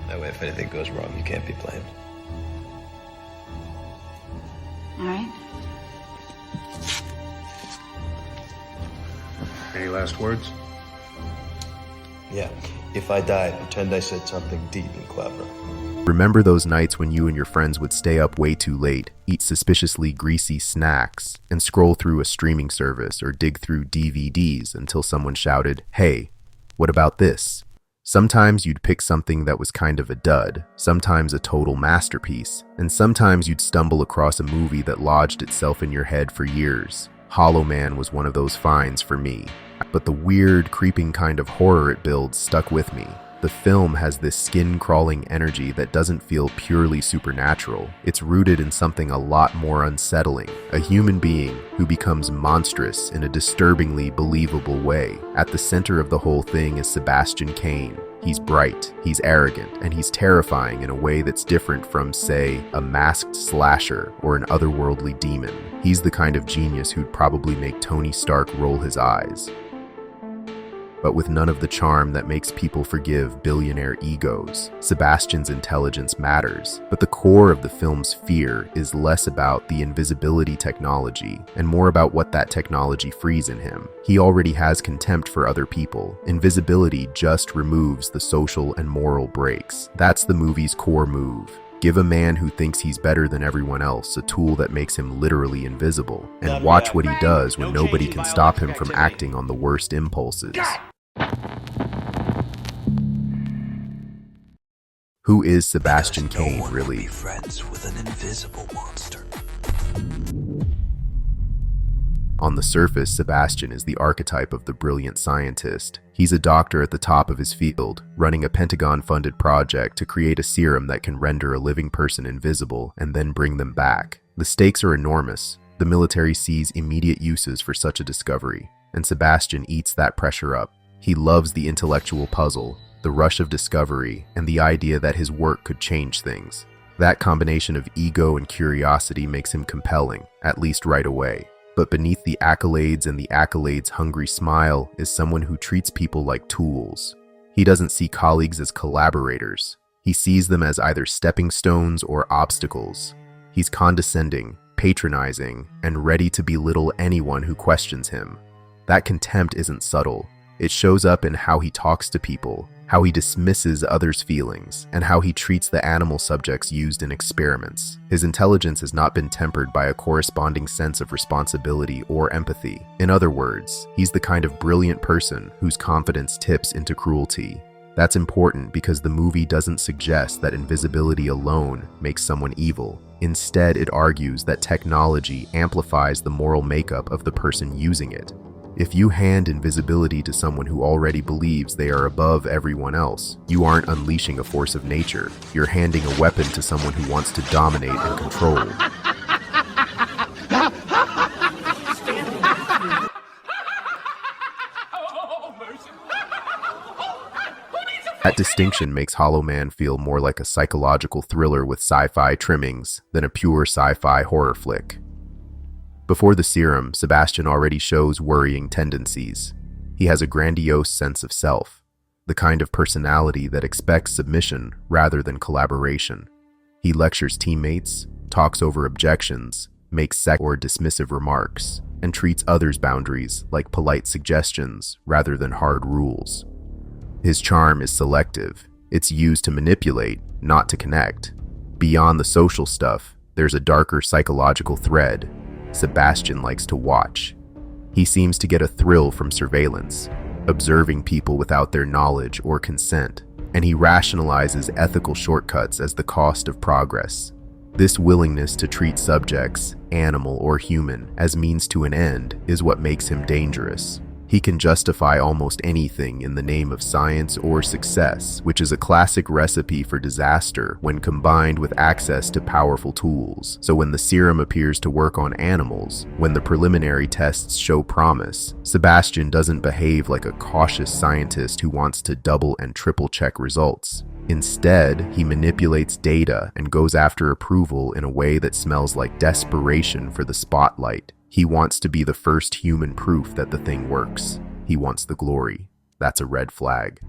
That way, if anything goes wrong, you can't be blamed. All right. Any last words? Yeah. If I died, pretend I said something deep and clever. Remember those nights when you and your friends would stay up way too late, eat suspiciously greasy snacks, and scroll through a streaming service or dig through DVDs until someone shouted, "Hey, what about this?" Sometimes you'd pick something that was kind of a dud, sometimes a total masterpiece, and sometimes you'd stumble across a movie that lodged itself in your head for years. Hollow Man was one of those finds for me, but the weird, creeping kind of horror it builds stuck with me. The film has this skin-crawling energy that doesn't feel purely supernatural. It's rooted in something a lot more unsettling, a human being who becomes monstrous in a disturbingly believable way. At the center of the whole thing is Sebastian Caine. He's bright, he's arrogant, and he's terrifying in a way that's different from, say, a masked slasher or an otherworldly demon. He's the kind of genius who'd probably make Tony Stark roll his eyes, but with none of the charm that makes people forgive billionaire egos. Sebastian's intelligence matters, but the core of the film's fear is less about the invisibility technology and more about what that technology frees in him. He already has contempt for other people. Invisibility just removes the social and moral brakes. That's the movie's core move. Give a man who thinks he's better than everyone else a tool that makes him literally invisible, and watch what he does when nobody can stop him from acting on the worst impulses. Who is Sebastian Caine, really? Friends with an invisible monster. On the surface, Sebastian is the archetype of the brilliant scientist. He's a doctor at the top of his field, running a Pentagon-funded project to create a serum that can render a living person invisible and then bring them back. The stakes are enormous. The military sees immediate uses for such a discovery, and Sebastian eats that pressure up. He loves the intellectual puzzle, the rush of discovery, and the idea that his work could change things. That combination of ego and curiosity makes him compelling, at least right away. But beneath the accolades and the accolades' hungry smile is someone who treats people like tools. He doesn't see colleagues as collaborators. He sees them as either stepping stones or obstacles. He's condescending, patronizing, and ready to belittle anyone who questions him. That contempt isn't subtle. It shows up in how he talks to people, how he dismisses others' feelings, and how he treats the animal subjects used in experiments. His intelligence has not been tempered by a corresponding sense of responsibility or empathy. In other words, he's the kind of brilliant person whose confidence tips into cruelty. That's important because the movie doesn't suggest that invisibility alone makes someone evil. Instead, it argues that technology amplifies the moral makeup of the person using it. If you hand invisibility to someone who already believes they are above everyone else, you aren't unleashing a force of nature. You're handing a weapon to someone who wants to dominate and control. That distinction makes Hollow Man feel more like a psychological thriller with sci-fi trimmings than a pure sci-fi horror flick. Before the serum, Sebastian already shows worrying tendencies. He has a grandiose sense of self, the kind of personality that expects submission rather than collaboration. He lectures teammates, talks over objections, makes sexist or dismissive remarks, and treats others' boundaries like polite suggestions rather than hard rules. His charm is selective. It's used to manipulate, not to connect. Beyond the social stuff, there's a darker psychological thread. Sebastian likes to watch. He seems to get a thrill from surveillance, observing people without their knowledge or consent, and he rationalizes ethical shortcuts as the cost of progress. This willingness to treat subjects, animal or human, as means to an end is what makes him dangerous. He can justify almost anything in the name of science or success, which is a classic recipe for disaster when combined with access to powerful tools. So when the serum appears to work on animals, when the preliminary tests show promise, Sebastian doesn't behave like a cautious scientist who wants to double and triple check results. Instead, he manipulates data and goes after approval in a way that smells like desperation for the spotlight. He wants to be the first human proof that the thing works. He wants the glory. That's a red flag.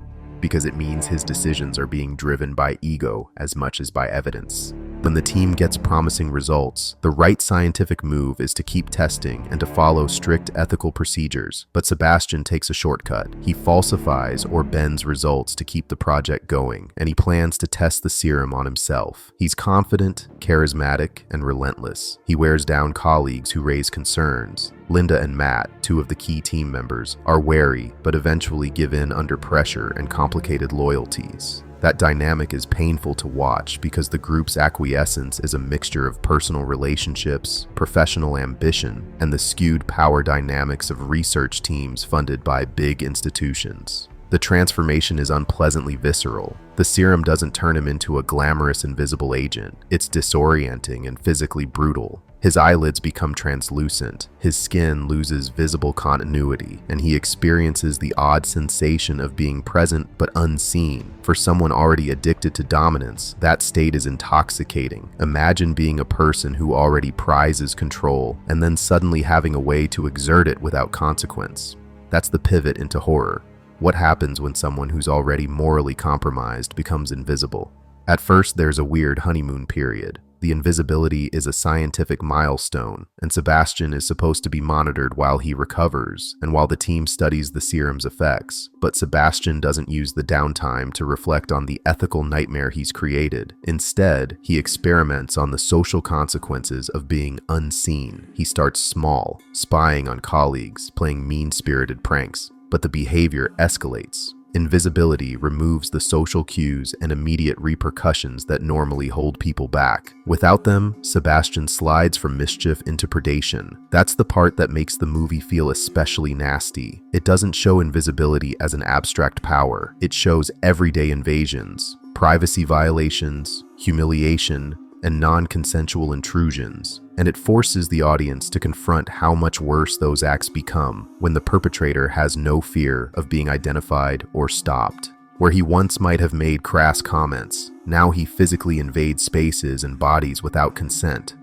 because it means his decisions are being driven by ego as much as by evidence. When the team gets promising results, the right scientific move is to keep testing and to follow strict ethical procedures, but Sebastian takes a shortcut. He falsifies or bends results to keep the project going, and he plans to test the serum on himself. He's confident, charismatic, and relentless. He wears down colleagues who raise concerns. Linda and Matt, two of the key team members, are wary, but eventually give in under pressure and complicated loyalties. That dynamic is painful to watch because the group's acquiescence is a mixture of personal relationships, professional ambition, and the skewed power dynamics of research teams funded by big institutions. The transformation is unpleasantly visceral. The serum doesn't turn him into a glamorous invisible agent. It's disorienting and physically brutal. His eyelids become translucent, his skin loses visible continuity, and he experiences the odd sensation of being present but unseen. For someone already addicted to dominance, that state is intoxicating. Imagine being a person who already prizes control and then suddenly having a way to exert it without consequence. That's the pivot into horror. What happens when someone who's already morally compromised becomes invisible? At first, there's a weird honeymoon period. The invisibility is a scientific milestone, and Sebastian is supposed to be monitored while he recovers and while the team studies the serum's effects. But Sebastian doesn't use the downtime to reflect on the ethical nightmare he's created. Instead, he experiments on the social consequences of being unseen. He starts small, spying on colleagues, playing mean-spirited pranks, but the behavior escalates. Invisibility removes the social cues and immediate repercussions that normally hold people back. Without them, Sebastian slides from mischief into predation. That's the part that makes the movie feel especially nasty. It doesn't show invisibility as an abstract power. It shows everyday invasions, privacy violations, humiliation, and non-consensual intrusions, and it forces the audience to confront how much worse those acts become when the perpetrator has no fear of being identified or stopped. Where he once might have made crass comments, now he physically invades spaces and bodies without consent.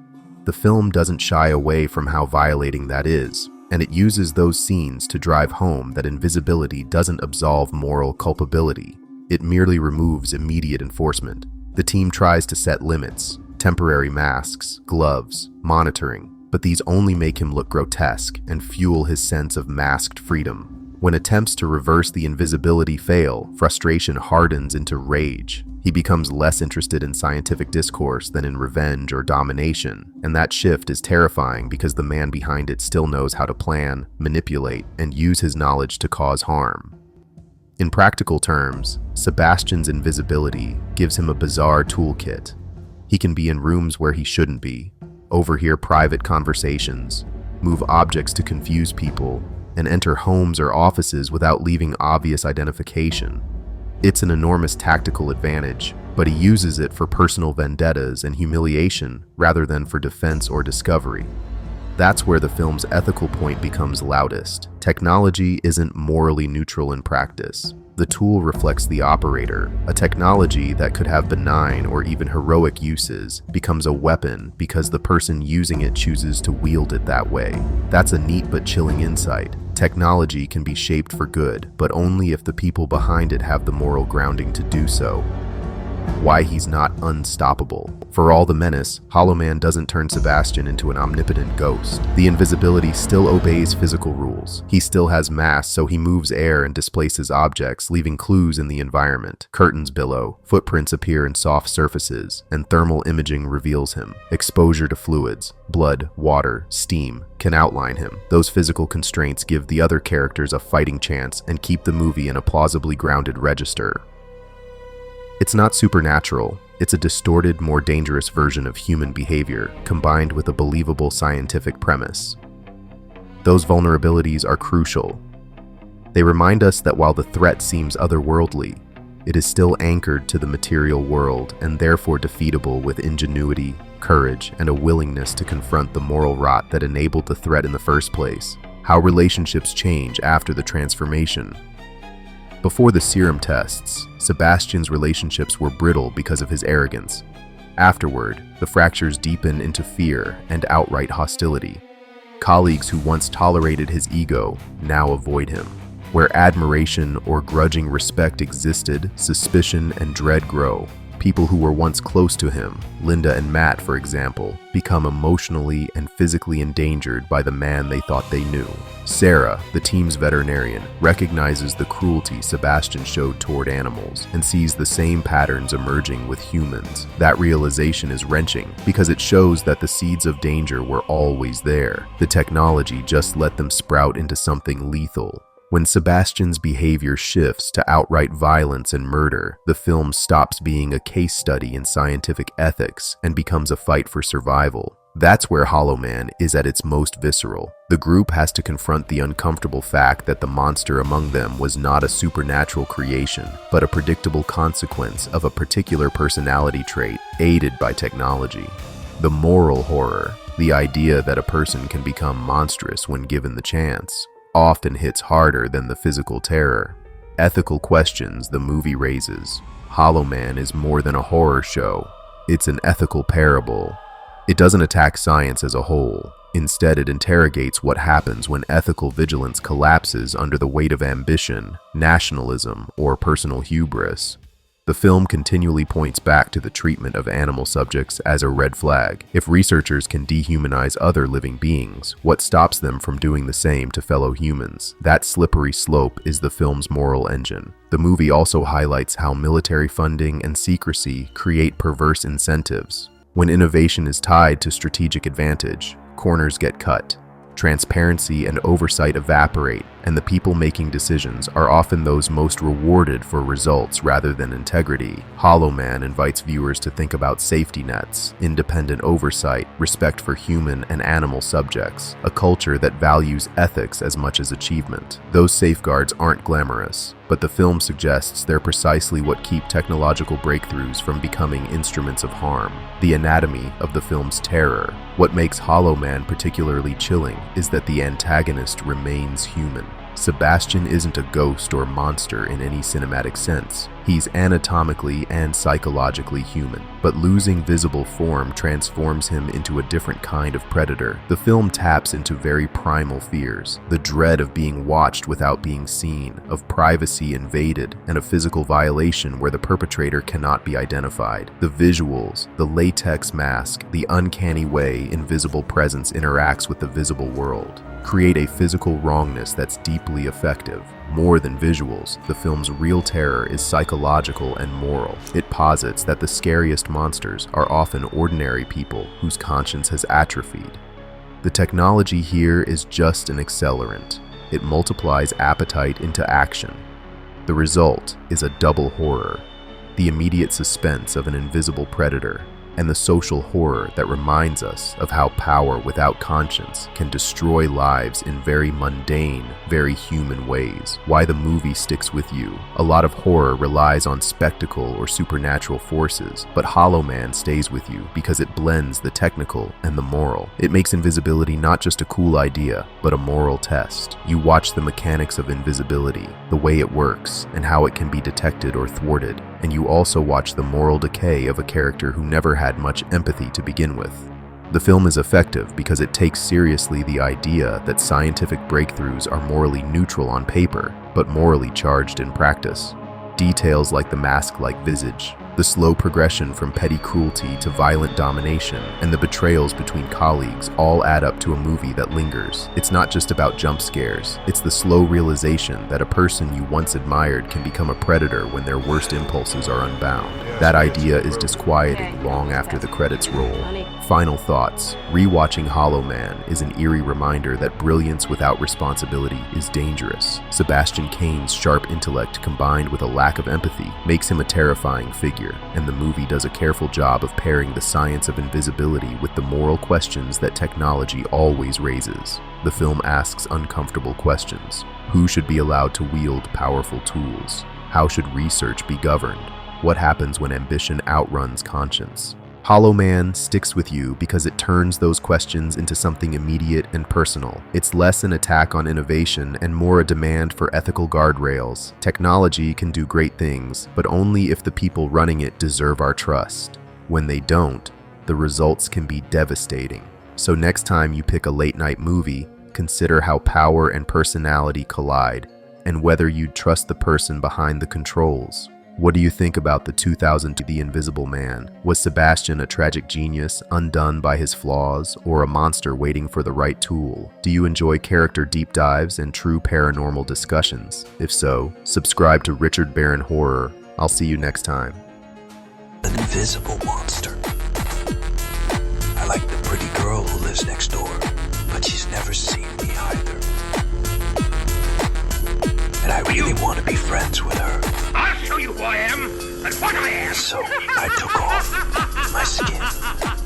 The film doesn't shy away from how violating that is, and it uses those scenes to drive home that invisibility doesn't absolve moral culpability. It merely removes immediate enforcement. The team tries to set limits, temporary masks, gloves, monitoring, but these only make him look grotesque and fuel his sense of masked freedom. When attempts to reverse the invisibility fail, frustration hardens into rage. He becomes less interested in scientific discourse than in revenge or domination, and that shift is terrifying because the man behind it still knows how to plan, manipulate, and use his knowledge to cause harm. In practical terms, Sebastian's invisibility gives him a bizarre toolkit. He can be in rooms where he shouldn't be, overhear private conversations, move objects to confuse people, and enter homes or offices without leaving obvious identification. It's an enormous tactical advantage, but he uses it for personal vendettas and humiliation rather than for defense or discovery. That's where the film's ethical point becomes loudest. Technology isn't morally neutral in practice. The tool reflects the operator. A technology that could have benign or even heroic uses becomes a weapon because the person using it chooses to wield it that way. That's a neat but chilling insight. Technology can be shaped for good, but only if the people behind it have the moral grounding to do so. Why he's not unstoppable. For all the menace, Hollow Man doesn't turn Sebastian into an omnipotent ghost. The invisibility still obeys physical rules. He still has mass, so he moves air and displaces objects, leaving clues in the environment. Curtains billow, footprints appear in soft surfaces, and thermal imaging reveals him. Exposure to fluids, blood, water, steam, can outline him. Those physical constraints give the other characters a fighting chance and keep the movie in a plausibly grounded register. It's not supernatural. It's a distorted, more dangerous version of human behavior, combined with a believable scientific premise. Those vulnerabilities are crucial. They remind us that while the threat seems otherworldly, it is still anchored to the material world and therefore defeatable with ingenuity, courage, and a willingness to confront the moral rot that enabled the threat in the first place. How relationships change after the transformation. Before the serum tests, Sebastian's relationships were brittle because of his arrogance. Afterward, the fractures deepen into fear and outright hostility. Colleagues who once tolerated his ego now avoid him. Where admiration or grudging respect existed, suspicion and dread grow. People who were once close to him, Linda and Matt for example, become emotionally and physically endangered by the man they thought they knew. Sarah, the team's veterinarian, recognizes the cruelty Sebastian showed toward animals and sees the same patterns emerging with humans. That realization is wrenching because it shows that the seeds of danger were always there. The technology just let them sprout into something lethal. When Sebastian's behavior shifts to outright violence and murder, the film stops being a case study in scientific ethics and becomes a fight for survival. That's where Hollow Man is at its most visceral. The group has to confront the uncomfortable fact that the monster among them was not a supernatural creation, but a predictable consequence of a particular personality trait aided by technology. The moral horror, the idea that a person can become monstrous when given the chance, often hits harder than the physical terror. Ethical questions the movie raises. Hollow Man is more than a horror show. It's an ethical parable. It doesn't attack science as a whole. Instead, it interrogates what happens when ethical vigilance collapses under the weight of ambition, nationalism, or personal hubris. The film continually points back to the treatment of animal subjects as a red flag. If researchers can dehumanize other living beings, what stops them from doing the same to fellow humans? That slippery slope is the film's moral engine. The movie also highlights how military funding and secrecy create perverse incentives. When innovation is tied to strategic advantage, corners get cut. Transparency and oversight evaporate, and the people making decisions are often those most rewarded for results rather than integrity. Hollow Man invites viewers to think about safety nets, independent oversight, respect for human and animal subjects, a culture that values ethics as much as achievement. Those safeguards aren't glamorous, but the film suggests they're precisely what keep technological breakthroughs from becoming instruments of harm. The anatomy of the film's terror. What makes Hollow Man particularly chilling is that the antagonist remains human. Sebastian isn't a ghost or monster in any cinematic sense. He's anatomically and psychologically human, but losing visible form transforms him into a different kind of predator. The film taps into very primal fears, the dread of being watched without being seen, of privacy invaded, and a physical violation where the perpetrator cannot be identified. The visuals, the latex mask, the uncanny way invisible presence interacts with the visible world, create a physical wrongness that's deeply effective. More than visuals, the film's real terror is psychological and moral. It posits that the scariest monsters are often ordinary people whose conscience has atrophied. The technology here is just an accelerant. It multiplies appetite into action. The result is a double horror: the immediate suspense of an invisible predator, and the social horror that reminds us of how power without conscience can destroy lives in very mundane, very human ways. Why the movie sticks with you. A lot of horror relies on spectacle or supernatural forces, but Hollow Man stays with you because it blends the technical and the moral. It makes invisibility not just a cool idea, but a moral test. You watch the mechanics of invisibility, the way it works, and how it can be detected or thwarted. And you also watch the moral decay of a character who never had much empathy to begin with. The film is effective because it takes seriously the idea that scientific breakthroughs are morally neutral on paper, but morally charged in practice. Details like the mask-like visage, the slow progression from petty cruelty to violent domination, and the betrayals between colleagues all add up to a movie that lingers. It's not just about jump scares. It's the slow realization that a person you once admired can become a predator when their worst impulses are unbound. That idea is disquieting long after the credits roll. Final thoughts. Rewatching Hollow Man is an eerie reminder that brilliance without responsibility is dangerous. Sebastian Caine's sharp intellect combined with a lack of empathy makes him a terrifying figure, and the movie does a careful job of pairing the science of invisibility with the moral questions that technology always raises. The film asks uncomfortable questions. Who should be allowed to wield powerful tools? How should research be governed? What happens when ambition outruns conscience? Hollow Man sticks with you because it turns those questions into something immediate and personal. It's less an attack on innovation and more a demand for ethical guardrails. Technology can do great things, but only if the people running it deserve our trust. When they don't, the results can be devastating. So next time you pick a late-night movie, consider how power and personality collide. and whether you'd trust the person behind the controls. What do you think about the 2002 The Invisible Man? Was Sebastian a tragic genius, undone by his flaws, or a monster waiting for the right tool? Do you enjoy character deep dives and true paranormal discussions? If so, subscribe to Richard Barron Horror. I'll see you next time. An invisible monster. I like the pretty girl who lives next door, but she's never seen me either. And I really want to be friends with her. I'll show you who I am and what I am. So I took off my skin.